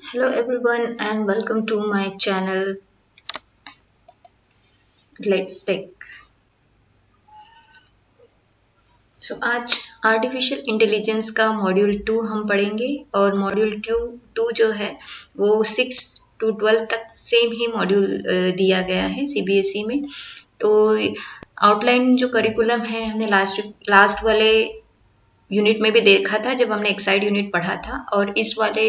Hello everyone and welcome to my channel Let's Tech। आज artificial intelligence का module 2 हम पढ़ेंगे और मॉड्यूल 2 जो है वो 6 to 12 तक सेम ही मॉड्यूल दिया गया है सीबीएसई में। तो आउटलाइन जो करिकुलम है हमने लास्ट वाले यूनिट में भी देखा था जब हमने एक्साइड यूनिट पढ़ा था, और इस वाले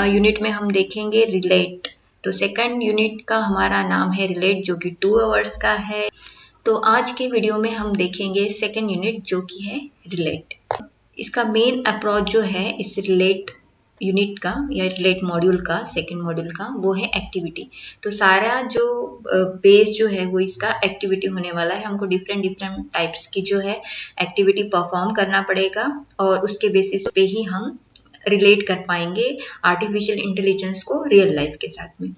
यूनिट में हम देखेंगे रिलेट। तो सेकंड यूनिट का हमारा नाम है रिलेट, जो कि 2 आवर्स का है। तो आज के वीडियो में हम देखेंगे सेकंड यूनिट जो कि है रिलेट। इसका मेन अप्रोच जो है इस रिलेट यूनिट का या रिलेट मॉड्यूल का, सेकंड मॉड्यूल का, वो है एक्टिविटी। तो सारा जो बेस जो है वो इसका एक्टिविटी होने वाला है। हमको डिफरेंट टाइप्स की जो है एक्टिविटी परफॉर्म करना पड़ेगा और उसके बेसिस पे ही हम रिलेट कर पाएंगे आर्टिफिशियल इंटेलिजेंस को रियल लाइफ के साथ में।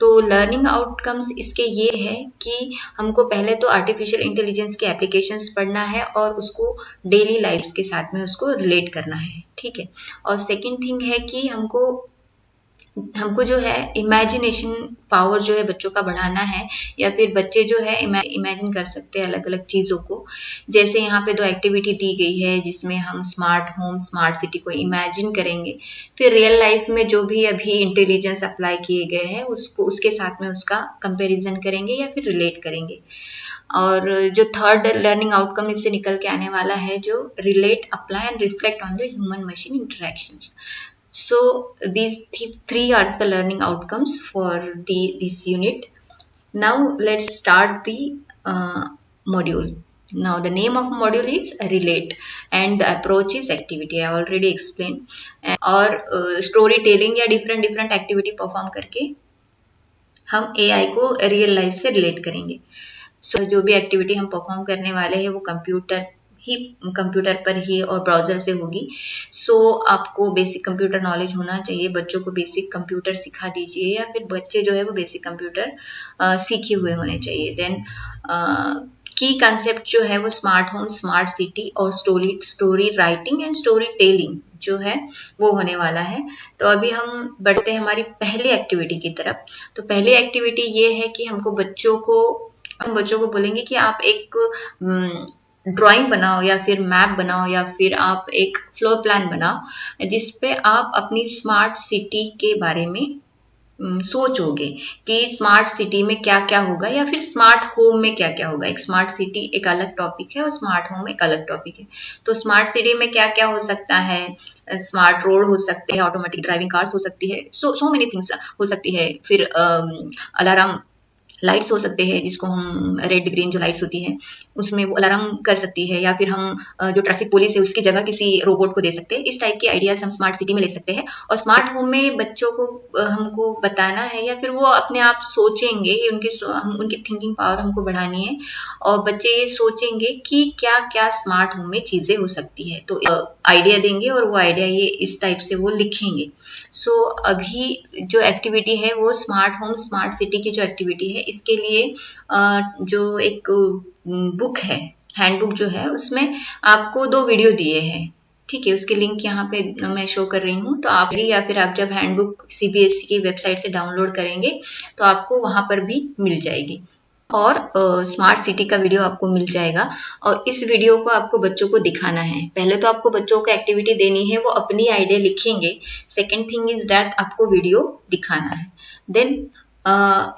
तो लर्निंग आउटकम्स इसके ये है कि हमको पहले तो आर्टिफिशियल इंटेलिजेंस के एप्लीकेशंस पढ़ना है और उसको डेली लाइफ्स के साथ में उसको रिलेट करना है, ठीक है। और सेकंड थिंग है कि हमको जो है इमेजिनेशन पावर जो है बच्चों का बढ़ाना है, या फिर बच्चे जो है इमेजिन कर सकते हैं अलग अलग चीज़ों को। जैसे यहाँ पे 2 एक्टिविटी दी गई है जिसमें हम स्मार्ट होम, स्मार्ट सिटी को इमेजिन करेंगे, फिर रियल लाइफ में जो भी अभी इंटेलिजेंस अप्लाई किए गए हैं उसके साथ में उसका कंपेरिजन करेंगे या फिर रिलेट करेंगे। और जो थर्ड लर्निंग आउटकम इससे निकल के आने वाला है जो relate, apply and reflect on the human machine interactions. So these 3 are the learning outcomes for this unit. Now let's start the module. Now the name of module is relate and the approach is activity. I already explained. और story telling या different activity perform करके हम AI को real life से relate करेंगे। So जो भी activity हम परफॉर्म करने वाले हैं वो कंप्यूटर पर ही और ब्राउजर से होगी। सो आपको बेसिक कंप्यूटर नॉलेज होना चाहिए। बच्चों को बेसिक कंप्यूटर सिखा दीजिए या फिर बच्चे जो है वो बेसिक कंप्यूटर सीखे हुए होने चाहिए। देन की कंसेप्ट जो है वो स्मार्ट होम, स्मार्ट सिटी और story writing and story telling जो है वो होने वाला है। तो अभी हम बढ़ते हैं हमारी पहली एक्टिविटी की तरफ। तो पहली एक्टिविटी ये है कि हम बच्चों को बोलेंगे कि आप एक ड्राइंग बनाओ या फिर मैप बनाओ या फिर आप एक फ्लोर प्लान बनाओ जिसपे आप अपनी स्मार्ट सिटी के बारे में सोचोगे कि स्मार्ट सिटी में क्या क्या होगा या फिर स्मार्ट होम में क्या क्या होगा। एक स्मार्ट सिटी एक अलग टॉपिक है और स्मार्ट होम एक अलग टॉपिक है। तो स्मार्ट सिटी में क्या क्या हो सकता है, स्मार्ट रोड हो सकते हैं, ऑटोमेटिक ड्राइविंग कार्स हो सकती है, सो मेनी थिंग्स हो सकती है। फिर अलार्म लाइट्स हो सकते हैं जिसको हम रेड ग्रीन जो लाइट्स होती है उसमें वो अलार्म कर सकती है, या फिर हम जो ट्रैफिक पुलिस है उसकी जगह किसी रोबोट को दे सकते हैं। इस टाइप के आइडियाज हम स्मार्ट सिटी में ले सकते हैं। और स्मार्ट होम में बच्चों को हमको बताना है या फिर वो अपने आप सोचेंगे, उनकी थिंकिंग पावर हमको बढ़ानी है और बच्चे ये सोचेंगे कि क्या क्या स्मार्ट होम में चीज़ें हो सकती है। तो आइडिया देंगे और वो आइडिया ये इस टाइप से वो लिखेंगे। सो अभी जो एक्टिविटी है वो स्मार्ट होम, स्मार्ट सिटी की जो एक्टिविटी है इसके लिए जो एक बुक है, हैंडबुक जो है, उसमें आपको 2 वीडियो दिए हैं, ठीक है। उसके लिंक यहाँ पे मैं शो कर रही हूँ। तो आप या फिर आप जब हैंडबुक सीबीएसई की वेबसाइट से डाउनलोड करेंगे तो आपको वहां पर भी मिल जाएगी और स्मार्ट सिटी का वीडियो आपको मिल जाएगा। और इस वीडियो को आपको बच्चों को दिखाना है। पहले तो आपको बच्चों को एक्टिविटी देनी है, वो अपनी आइडिया लिखेंगे। सेकेंड थिंग इज दैट आपको वीडियो दिखाना है। देन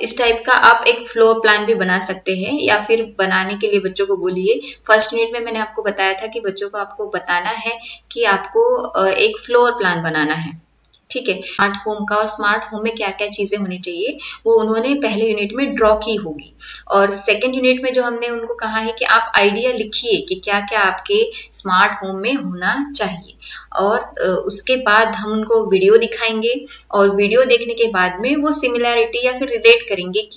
इस टाइप का आप एक फ्लोर प्लान भी बना सकते हैं या फिर बनाने के लिए बच्चों को बोलिए। फर्स्ट यूनिट में मैंने आपको बताया था कि बच्चों को आपको बताना है कि आपको एक फ्लोर प्लान बनाना है, ठीक है, स्मार्ट होम का। और स्मार्ट होम में क्या क्या चीजें होनी चाहिए वो उन्होंने पहले यूनिट में ड्रॉ की होगी। और सेकंड यूनिट में जो हमने उनको कहा है कि आप आइडिया लिखिए कि क्या क्या आपके स्मार्ट होम में होना चाहिए। और उसके बाद हम उनको वीडियो दिखाएंगे और वीडियो देखने के बाद में वो सिमिलैरिटी या फिर रिलेट करेंगे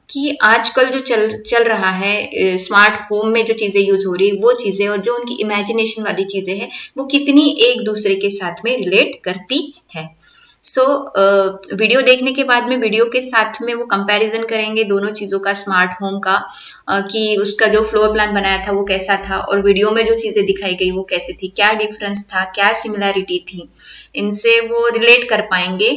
कि आजकल जो चल रहा है स्मार्ट होम में जो चीजें यूज हो रही है वो चीजें और जो उनकी इमेजिनेशन वाली चीजें हैं वो कितनी एक दूसरे के साथ में रिलेट करती है। सो वीडियो देखने के बाद में वीडियो के साथ में वो कंपैरिजन करेंगे दोनों चीज़ों का, स्मार्ट होम का, कि उसका जो फ्लोर प्लान बनाया था वो कैसा था और वीडियो में जो चीज़ें दिखाई गई वो कैसी थी, क्या डिफरेंस था, क्या सिमिलैरिटी थी। इनसे वो रिलेट कर पाएंगे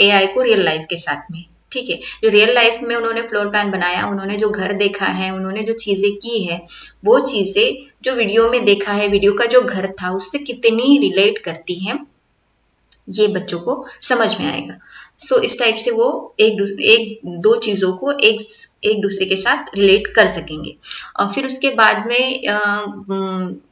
एआई को रियल लाइफ के साथ में। ठीक है, जो रियल लाइफ में उन्होंने फ्लोर प्लान बनाया, उन्होंने जो घर देखा है, उन्होंने जो चीज़ें की है, वो चीज़ें जो वीडियो में देखा है, वीडियो का जो घर था उससे कितनी रिलेट करती है, ये बच्चों को समझ में आएगा। सो इस टाइप से वो एक दो चीज़ों को एक दूसरे के साथ रिलेट कर सकेंगे। और फिर उसके बाद में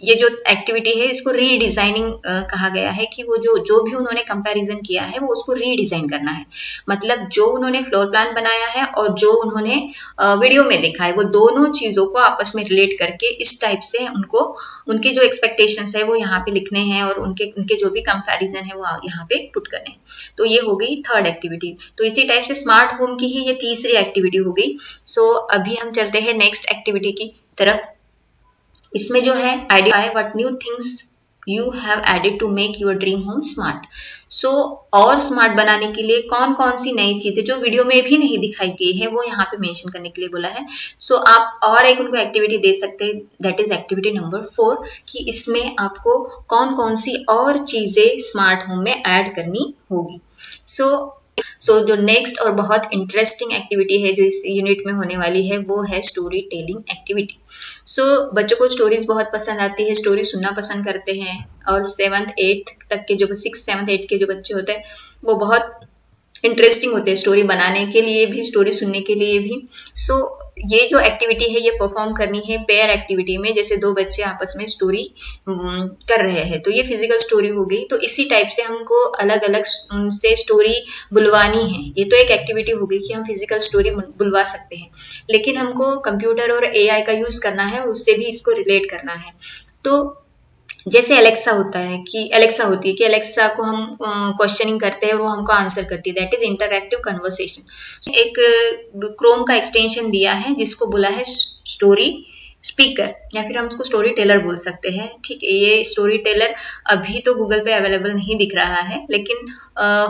ये जो एक्टिविटी है इसको रीडिज़ाइनिंग कहा गया है, कि वो जो भी उन्होंने कंपैरिजन किया है वो उसको रीडिज़ाइन करना है। मतलब जो उन्होंने फ्लोर प्लान बनाया है और जो उन्होंने वीडियो में देखा है, वो दोनों चीज़ों को आपस में रिलेट करके इस टाइप से उनको उनके जो एक्सपेक्टेशंस है वो यहाँ पे लिखने हैं और उनके जो भी कंपैरिजन है वो यहाँ पे पुट करने हैं। तो ये हो गई थर्ड एक्टिविटी। तो इसी टाइप से स्मार्ट होम की ही ये तीसरी एक्टिविटी हो गई। सो अभी हम चलते हैं नेक्स्ट एक्टिविटी की तरफ। इसमें जो है आइडिया है, what new things you have added to make your dream home smart. So और स्मार्ट बनाने के लिए कौन कौन सी नई चीजें जो वीडियो में भी नहीं दिखाई गई है वो यहाँ पे मेंशन करने के लिए बोला है। सो आप और एक उनको एक्टिविटी दे सकते हैं, दैट इज एक्टिविटी नंबर 4, कि इसमें आपको कौन कौन सी और चीजें स्मार्ट होम में ऐड करनी होगी। सो जो नेक्स्ट और बहुत इंटरेस्टिंग एक्टिविटी है जो इस यूनिट में होने वाली है वो है स्टोरी टेलिंग एक्टिविटी। सो बच्चों को स्टोरीज बहुत पसंद आती है, स्टोरी सुनना पसंद करते हैं, और 7th 8th तक के जो 6th 7th 8th के जो बच्चे होते हैं वो बहुत इंटरेस्टिंग होते हैं स्टोरी बनाने के लिए भी, स्टोरी सुनने के लिए भी। सो ये जो एक्टिविटी है ये परफॉर्म करनी है पेयर एक्टिविटी में, जैसे दो बच्चे आपस में स्टोरी कर रहे हैं, तो ये फिजिकल स्टोरी हो गई। तो इसी टाइप से हमको अलग अलग उनसे स्टोरी बुलवानी है। ये तो एक एक्टिविटी हो गई कि हम फिजिकल स्टोरी बुलवा सकते हैं, लेकिन हमको कंप्यूटर और एआई का यूज करना है, उससे भी इसको रिलेट करना है। तो जैसे एलेक्सा होता है कि एलेक्सा होती है कि एलेक्सा को हम क्वेश्चनिंग करते हैं और वो हमको आंसर करती है, दैट इज इंटरैक्टिव कन्वर्सेशन। एक क्रोम का एक्सटेंशन दिया है जिसको बोला है स्टोरी स्पीकर, या फिर हम उसको स्टोरी टेलर बोल सकते हैं। ठीक है, ये स्टोरी टेलर अभी तो गूगल पे अवेलेबल नहीं दिख रहा है, लेकिन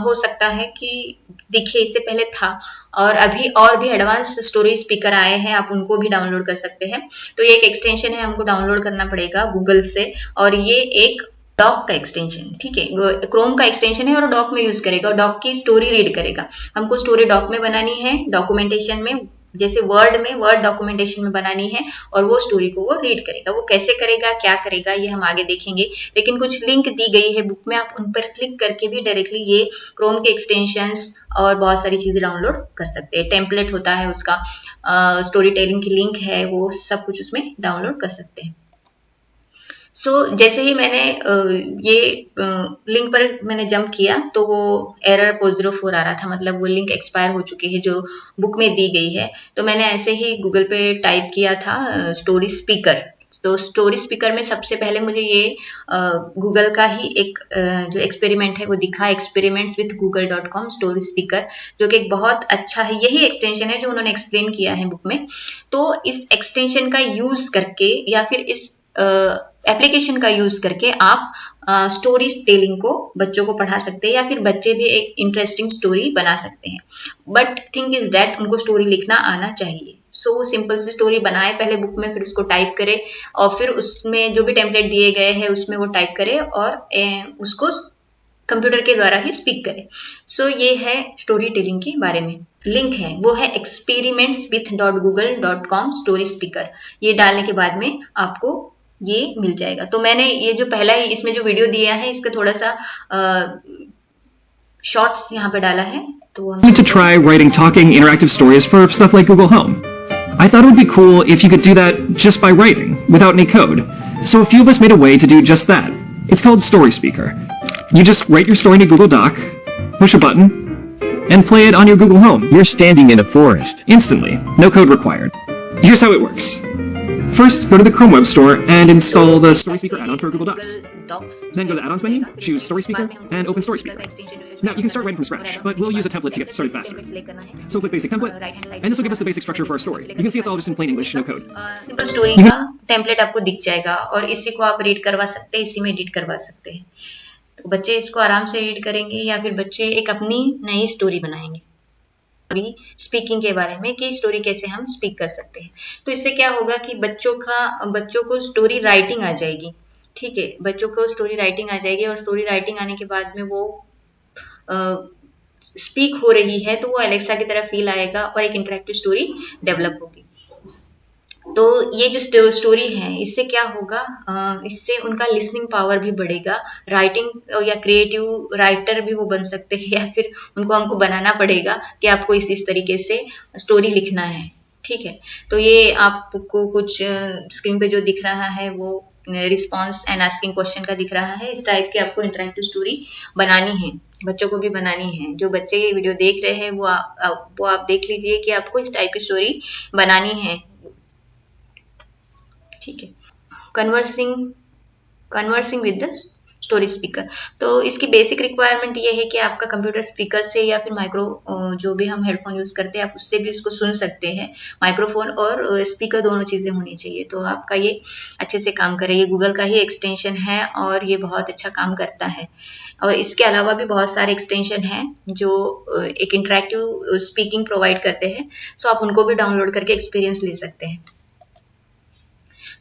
हो सकता है कि दिखे, इससे पहले था। और अभी और भी एडवांस स्टोरी स्पीकर आए हैं, आप उनको भी डाउनलोड कर सकते हैं। तो ये एक एक्सटेंशन है, हमको डाउनलोड करना पड़ेगा गूगल से, और ये एक डॉक का एक्सटेंशन, ठीक है, क्रोम का एक्सटेंशन है और डॉक में यूज करेगा और डॉक की स्टोरी रीड करेगा। हमको स्टोरी डॉक में बनानी है, डॉक्यूमेंटेशन में, जैसे वर्ड में, वर्ड डॉक्यूमेंटेशन में बनानी है, और वो स्टोरी को वो रीड करेगा। वो कैसे करेगा, क्या करेगा, ये हम आगे देखेंगे, लेकिन कुछ लिंक दी गई है बुक में, आप उन पर क्लिक करके भी डायरेक्टली ये क्रोम के एक्सटेंशंस और बहुत सारी चीजें डाउनलोड कर सकते हैं। टेम्पलेट होता है उसका, स्टोरी टेलिंग की लिंक है, वो सब कुछ उसमें डाउनलोड कर सकते हैं। सो जैसे ही मैंने ये लिंक पर मैंने जंप किया तो वो एरर 404 आ रहा था, मतलब वो लिंक एक्सपायर हो चुकी है जो बुक में दी गई है। तो मैंने ऐसे ही गूगल पे टाइप किया था स्टोरी स्पीकर। तो स्टोरी स्पीकर में सबसे पहले मुझे ये गूगल का ही एक जो एक्सपेरिमेंट है वो दिखा, experiments with google.com story speaker, जो कि एक बहुत अच्छा है। यही एक्सटेंशन है जो उन्होंने एक्सप्लेन किया है बुक में। तो इस एक्सटेंशन का यूज करके या फिर इस एप्लीकेशन का यूज करके आप स्टोरी टेलिंग को बच्चों को पढ़ा सकते हैं, या फिर बच्चे भी एक इंटरेस्टिंग स्टोरी बना सकते हैं। बट थिंग इज दैट उनको स्टोरी लिखना आना चाहिए। सो सिंपल सी स्टोरी बनाए पहले बुक में, फिर उसको टाइप करे और फिर उसमें जो भी टेम्पलेट दिए गए हैं उसमें वो टाइप करे और उसको कंप्यूटर के द्वारा ही स्पीक करे। सो ये है स्टोरी टेलिंग के बारे में। लिंक है वो है experiments.with.google.com स्टोरी स्पीकर। ये डालने के बाद में आपको ये मिल जाएगा। तो मैंने ये जो पहला ही इसमें जो वीडियो दिया है इसका थोड़ा सा शॉर्ट्स यहाँ पे डाला है। तो हम to try writing talking interactive stories for stuff like Google Home. I thought it would be cool if you could do that just by writing, without any code. So a few of us made a way to do just that. It's called Story Speaker. You just write your story in a Google Doc, push a button, and play it on your Google Home. You're standing in a forest. Instantly. No code required. Here's how it works. First, go to the Chrome Web Store and install the Story Speaker add-on for Google Docs. Then go to the Add-ons menu, choose Story Speaker, and open Story Speaker. Now, you can start writing from scratch, but we'll use a template to get started faster. So click Basic Template, and this will give us the basic structure for our story. You can see it's all just in plain English, no code. Simple story का template आपको दिख जाएगा और इसी को आप read करवा सकते हैं, इसी में एडिट करवा सकते हैं। तो बच्चे इसको आराम से रीड करेंगे या फिर बच्चे एक अपनी नई स्टोरी बनाएंगे स्पीकिंग के बारे में कि स्टोरी कैसे हम स्पीक कर सकते हैं। तो इससे क्या होगा कि बच्चों को स्टोरी राइटिंग आ जाएगी। ठीक है, बच्चों को स्टोरी राइटिंग आ जाएगी और स्टोरी राइटिंग आने के बाद में वो स्पीक हो रही है तो वो एलेक्सा की तरह फील आएगा और एक इंटरेक्टिव स्टोरी डेवलप होगी। तो ये जो स्टोरी है इससे क्या होगा, इससे उनका लिसनिंग पावर भी बढ़ेगा, राइटिंग या क्रिएटिव राइटर भी वो बन सकते हैं, या फिर उनको हमको बनाना पड़ेगा कि आपको इस तरीके से स्टोरी लिखना है। ठीक है, तो ये आपको कुछ स्क्रीन पे जो दिख रहा है वो रिस्पॉन्स एंड आस्किंग क्वेश्चन का दिख रहा है। इस टाइप की आपको इंटरेक्टिव स्टोरी बनानी है, बच्चों को भी बनानी है। जो बच्चे ये वीडियो देख रहे हैं वो आप देख लीजिए कि आपको इस टाइप की स्टोरी बनानी है। ठीक है, conversing with the story speaker. तो इसकी बेसिक रिक्वायरमेंट ये है कि आपका कंप्यूटर स्पीकर से या फिर माइक्रो जो भी हम हेडफोन यूज करते हैं आप उससे भी इसको सुन सकते हैं। माइक्रोफोन और स्पीकर दोनों चीजें होनी चाहिए तो आपका ये अच्छे से काम करे। ये गूगल का ही एक्सटेंशन है और ये बहुत अच्छा काम करता है। और इसके अलावा भी बहुत सारे एक्सटेंशन हैं जो एक इंटरेक्टिव स्पीकिंग प्रोवाइड करते हैं, सो आप उनको भी डाउनलोड करके एक्सपीरियंस ले सकते हैं।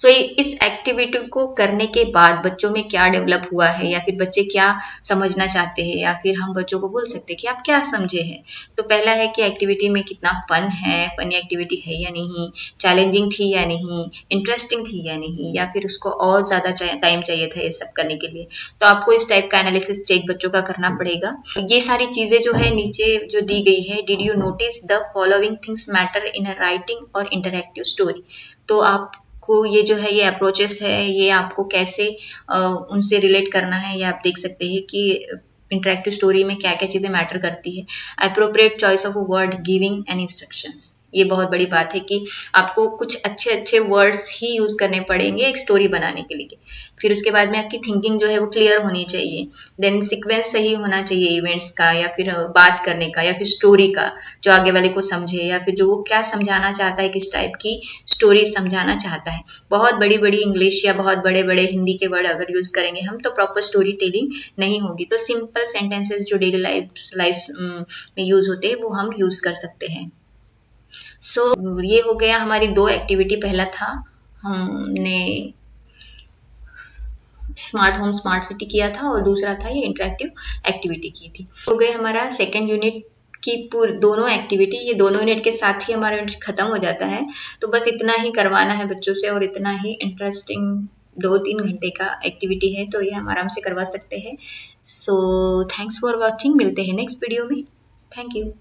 सो इस एक्टिविटी को करने के बाद बच्चों में क्या डेवलप हुआ है या फिर बच्चे क्या समझना चाहते हैं या फिर हम बच्चों को बोल सकते हैं कि आप क्या समझे हैं। तो पहला है कि एक्टिविटी में कितना फन है, फनी एक्टिविटी है या नहीं, चैलेंजिंग थी या नहीं, इंटरेस्टिंग थी या नहीं, या फिर उसको और ज़्यादा टाइम चाहिए था ये सब करने के लिए। तो आपको इस टाइप का एनालिसिस चेक बच्चों का करना पड़ेगा। ये सारी चीज़ें जो है नीचे जो दी गई है, did you notice the following things matter in a writing और इंटरैक्टिव स्टोरी। तो आप को ये जो है ये अप्रोचेस है, ये आपको कैसे उनसे रिलेट करना है ये आप देख सकते हैं कि इंटरेक्टिव स्टोरी में क्या क्या चीजें मैटर करती है। Appropriate choice of a word giving and instructions, ये बहुत बड़ी बात है कि आपको कुछ अच्छे अच्छे वर्ड्स ही यूज करने पड़ेंगे एक स्टोरी बनाने के लिए। फिर उसके बाद में आपकी थिंकिंग जो है वो क्लियर होनी चाहिए। देन सीक्वेंस सही होना चाहिए इवेंट्स का या फिर बात करने का या फिर स्टोरी का, जो आगे वाले को समझे या फिर जो वो क्या समझाना चाहता है, किस टाइप की स्टोरी समझाना चाहता है। बहुत बड़ी बड़ी इंग्लिश या बहुत बड़े बड़े हिंदी के वर्ड अगर यूज करेंगे हम तो प्रॉपर स्टोरी टेलिंग नहीं होगी। तो सिंपल सेंटेंसेस जो डेली लाइफ में यूज होते हैं वो हम यूज कर सकते हैं। सो ये हो गया हमारी दो एक्टिविटी। पहला था हमने स्मार्ट होम स्मार्ट सिटी किया था और दूसरा था ये इंटरेक्टिव एक्टिविटी की थी। हो गए हमारा सेकेंड यूनिट की दोनों एक्टिविटी। ये दोनों यूनिट के साथ ही हमारा यूनिट खत्म हो जाता है। तो बस इतना ही करवाना है बच्चों से और इतना ही इंटरेस्टिंग 2-3 घंटे का एक्टिविटी है तो ये हम आराम से करवा सकते हैं। सो थैंक्स फॉर वॉचिंग, मिलते हैं नेक्स्ट वीडियो में। Thank you.